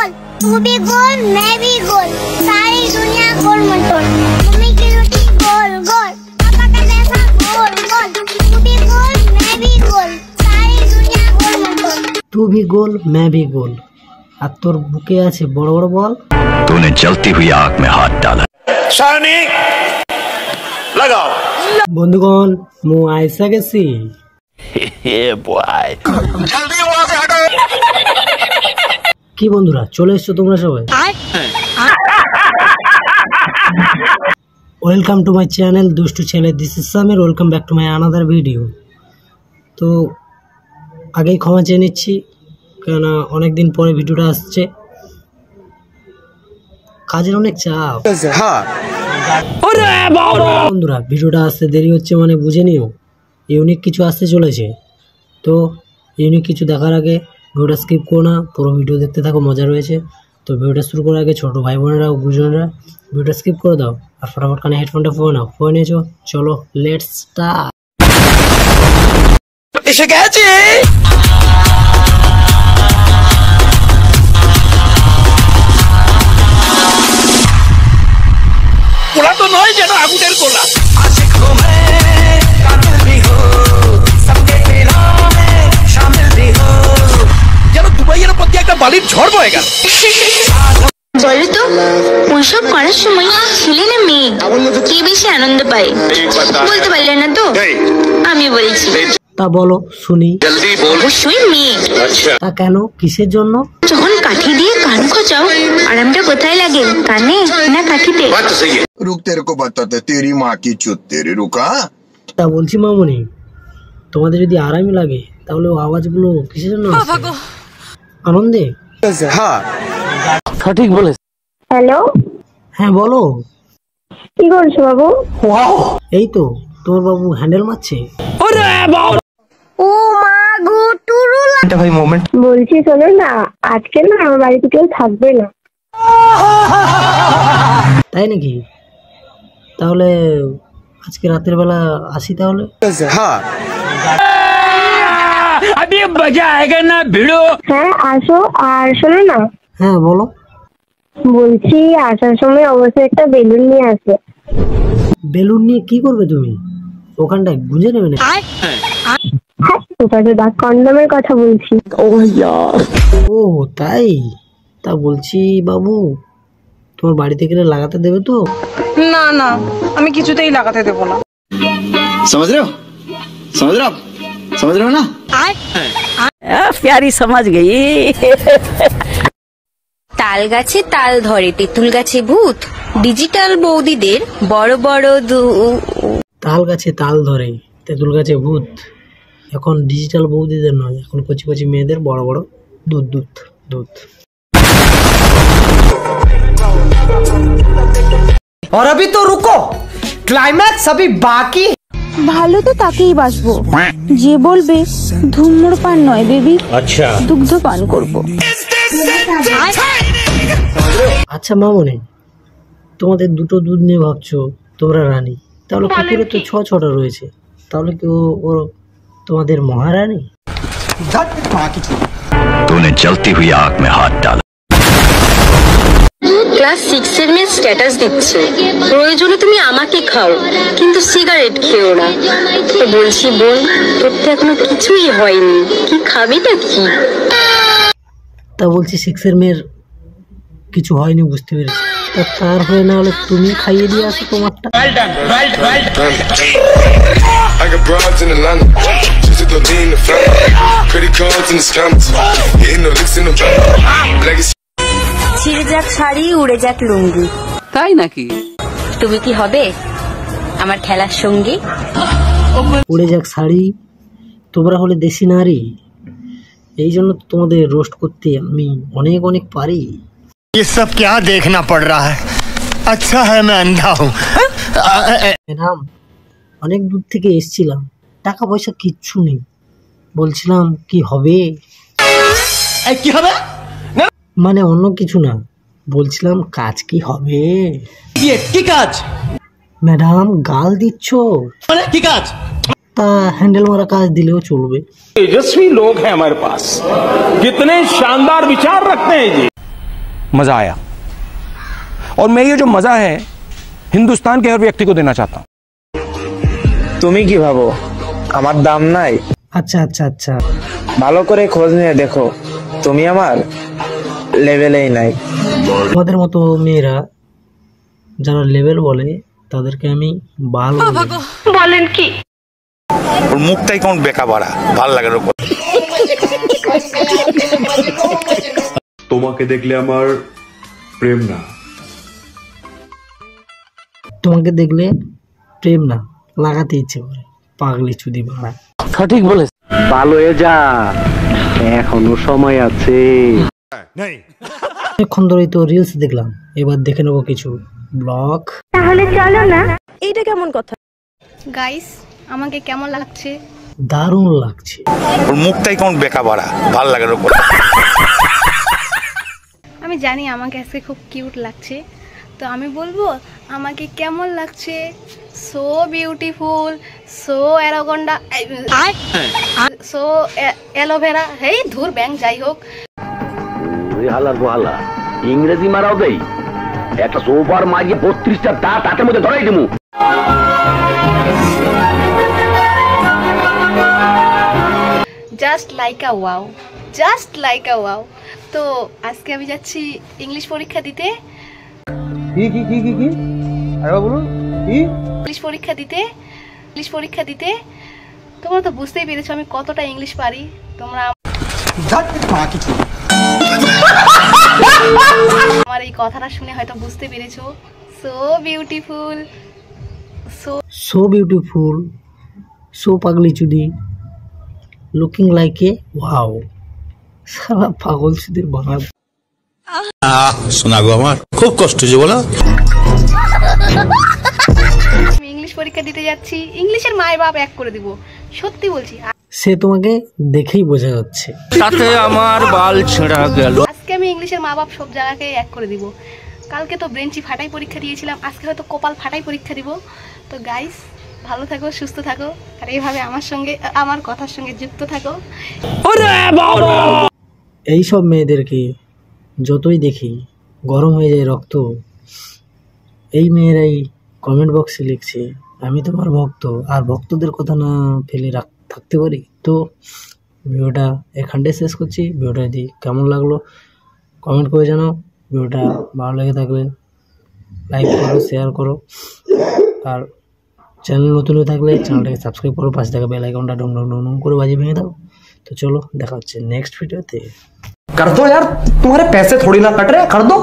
गोल, तू भी गोल, मैं भी गोल, सारी दुनिया गोल मटोल। मम्मी की रोटी गोल गोल, पापा का पैसा गोल गोल, तू भी गोल, मैं भी गोल, सारी दुनिया गोल मटोल। तू भी गोल, मैं भी गोल, আর তোর বুকে আছে বড় বড় বল। तूने जलती हुई आग में हाथ डाला। शानी लगाओ। বন্ধুগণ মু আইসা গেছি। কি বন্ধুরা চলে এসছো তোমরা সবাই? ওয়েলকাম টু মাই চ্যানেল দুষ্টু ছেলে, this is Samir. Welcome back to my another video. তো আগেই ক্ষমা চেয়ে নিচ্ছি, কেননা অনেকদিন পরে ভিডিওটা আসছে, কাজের অনেক চাপ। বন্ধুরা ভিডিওটা আসতে দেরি হচ্ছে মানে বুঝে নিও, ইউনিক কিছু আসতে চলেছে। তো ইউনিক কিছু দেখার আগে ভিডিওটা স্কিপ করো না, পুরো ভিডিও দেখতে থাকো, মজা রয়েছে। তো ভিডিওটা শুরু করার আগে ছোটো ভাই বোনেরা ও গুরুজনেরা ভিডিওটা স্কিপ করে দাও, আর ফটাফট কানে হেডফোনটা ফোন নাও, ফোন নিয়েছো, চলো লেটস স্টার্ট। এসে গেছে কোলা, তো নয় যেন আগুনের কোলা। যেন দুবাইয়ের প্রতি একটা বালির ঝড় বয়ে গেল। বলো তো ওইসব করার সময় ছেলে না মেয়ে কে বেশি আনন্দ পায়? বলতে পারলে না তো? আমি বলছি, তা বলো শুনি। অবশ্যই মেয়ে। তা কেন, কিসের জন্য? যখন কাঠি দিয়ে কান খোঁচাও, আরামটা কোথায় লাগে, কানে না কাঠিতে? रुक तेरे को बताते तेरी माँ की चुत तेरे रुका। তা বলছি মামনি, তোমাদের যদি আরামই লাগে তাহলে ও আওয়াজগুলো কিসের জন্য আসছে? আনন্দে? সঠিক বলেছ। হ্যালো, হ্যাঁ বলো। কি করছো বাবু? এই তো তোমার বাবু হ্যান্ডেল মারছে। ও মা গো টুরুলা। এটা ভাই মোমেন্ট। বলছি শোনো না, আজকে না আমার বাড়িতে কেউ থাকবে না। তাই নাকি? তাহলে আজকে রাতের বেলা আসি তাহলে। হ্যাঁ আসো। আর শোনো না, হ্যাঁ বলো। বলছি আসার সময় অবশ্যই একটা বেলুন নিয়ে আসবে। বেলুন নিয়ে কি করবে তুমি? ওখানটায় গুঁজে নেবে না? হ্যাঁ ওটা তো দাগ কন্ডমের কথা বলছি। ও তাই? তা বলছি বাবু, তোমার বাড়িতে গেলে লাগাতে দেবে তো? না না, আমি কিছুতেই লাগাতে দেবো না। समझ रहे हो समझ रहे हो ना? प्यारी समझ गई। তাল গাছে তাল ধরে, তেঁতুল গাছে ভূত, ডিজিটাল বৌদিদের বড় বড় তাল গাছে তাল ধরে, তেঁতুল গাছে ভূত। এখন ডিজিটাল বৌদিদের নয়, এখন কচি কচি মেয়েদের বড় বড় দুধ দুধ দুধ। और अभी तो रुको, क्लाइमैक्स अभी बाकी। ভালো তো তাকেই বাসবো যে বলবে ধূম্রপান নয় বেবি, আচ্ছা দুগ্ধ পান করবো। আচ্ছা মামনি, তোমাদের দুটো দুধ নিয়ে ভাবছো তোমরা রানী, তাহলে কুকুরে তো ছটা রয়েছে, তাহলে কি ও তোমাদের মহারানী? तूने जलती हुई आग में हाथ डाला। ক্লাস 6 এর মেয়ে স্ট্যাটাস দিচ্ছে, প্রয়োজনে তুমি আমাকে খাও কিন্তু সিগারেট খেও না। তো বলছি বোন, তোর তো এখনো কিছুই হয়নি, কি খাবিটা কি? তা বলছি 6 এর মেয়ের কিছু হয়নি বুঝতে পেরেছি, তা তার হয়ে না হলে তুমি খাইয়ে দিয়ে আসো তোমারটা। I got broads in Atlanta, just to lean in the family, credit cards in the scammers, hitting the licks in the legacy. ছিঁড়ে যাক শাড়ি, উড়ে যাক লুঙ্গি। তাই নাকি? তুমি কি হবে আমার খেলার সঙ্গী? উড়ে যাক শাড়ি, তোমরা হলে দেশি নারী, এই জন্য তো তোমাদের রোস্ট করতে আমি অনেক অনেক পারি। ये सब क्या देखना पड़ रहा है? अच्छा है मैं अंधा हूँ। ম্যাডাম অনেক দূর থেকে এসেছিলাম, টাকা পয়সা কিচ্ছু নেই, বলছিলাম কি হবে? কি হবে? মানে অন্য কিছু না, বলছিলাম কাজ কি হবে? কি কাজ? ম্যাডাম গাল দিচ্ছ? মানে কি কাজ? তা হ্যান্ডেল মারা কাজ দিলেও চলবে। तेजस्वी लोग हैं हमारे पास, कितने शानदार विचार रखते हैं जी। मजा आया और मैं ये जो मजा है हिंदुस्तान के हर व्यक्ति को देना चाहता हूँ। তুমি কি ভাবো আমার দাম নাই? আচ্ছা আচ্ছা আচ্ছা, ভালো করে খোঁজ নিয়ে দেখো, তুমি আমার লেভেলেই নাই। আমাদের মতো মেয়েরা যারা লেভেল বলে তাদেরকে আমি ভালো বলেন কি? ওর মুখটাই কেমন বেকা বাড়া, ভাল লাগে না। তোমাকে দেখলে আমার প্রেম না, তোমাকে দেখলে প্রেম না, লাগাতে ইচ্ছে করে। পাগলি চুদি ভাড়া। সঠিক বলেছ। ভালো হয়ে যা, এখনো সময় আছে। অনেকক্ষণ ধরেই তো রিলস দেখলাম, এবার দেখে নেবো কিছু ব্লগ। তাহলে চলো না। এইটা কেমন কথা? গাইস, আমাকে কেমন লাগছে? দারুণ লাগছে। ওর মুখটাই কেমন বেকা বাড়া, ভাল লাগে না। আমি জানি আমাকে আজকে খুব কিউট লাগছে, তো আমি বলবো আমাকে কেমন লাগছে। So beautiful, so arrogant, so aloe vera, hey ধুর ব্যাং, যাই হোক। হালার বহালা ইংরেজি মারাও দেই, একটা সোফার মারিয়ে 32টা দাঁত হাতের মধ্যে ধরাই দেবো। জাস্ট লাইক আ ওয়াও, জাস্ট লাইক আ ওয়াও। তো আজকে আমি যাচ্ছি ইংলিশ পরীক্ষা দিতে। ইংলিশ পরীক্ষা দিতে তোমরা তো বুঝতেই পেরেছো আমি কতটা ইংলিশ পারি। তোমরা আমার এই কথাটা শুনে হয়তো বুঝতে পেরেছো। So beautiful, so beautiful, so পাগলি চুদি, লুকিং লাইক এ ওয়াও। সারা পাগল চুদির বাংলা। শোনা গো, আমার খুব কষ্ট হচ্ছে বলো। আমি ইংলিশ পরীক্ষা দিতে যাচ্ছি, ইংলিশের মায়ের বাপ এক করে দিব, সত্যি বলছি। সে তোমাকে দেখেই বোঝা যাচ্ছে। তাতে আমার বাল ছেঁড়া গেল। আজকে আমি ইংলিশের মা বাপ সব জায়গাকে এক করে দিব। কালকে তো ব্রেঞ্চি ফাটাই পরীক্ষা দিয়েছিলাম, আজকে হয়তো কপাল ফাটাই পরীক্ষা দিব। তো গাইস, ভালো থাকো, সুস্থ থাকো, আর এইভাবে আমার সঙ্গে, আমার কথার সঙ্গে যুক্ত থাকো। এইসব মেয়েদেরকে যতই দেখি গরম হয়ে যায় রক্ত। এই মেয়েরাই কমেন্ট বক্সে লিখছে আমি তোমার ভক্ত, আর ভক্তদের কথা না ফেলে থাকতে পারি। তো ভিডিওটা এখানটায় শেষ করছি। ভিডিওটা যদি কেমন লাগলো কমেন্ট করে জানাও। ভিডিওটা ভালো লেগে থাকলে লাইক করো, শেয়ার করো, আর চ্যানেল নতুন হয়ে থাকলে চ্যানেলটাকে সাবস্ক্রাইব করো, পাশে থাকা বেল আইকনটা ডং ডং ডং ডং করে বাজিয়ে ভেঙে দাও। तो चलो দেখা হচ্ছে नेक्स्ट वीडियो তে। कर दो यार, तुम्हारे पैसे थोड़ी ना कट रहे, कर दो।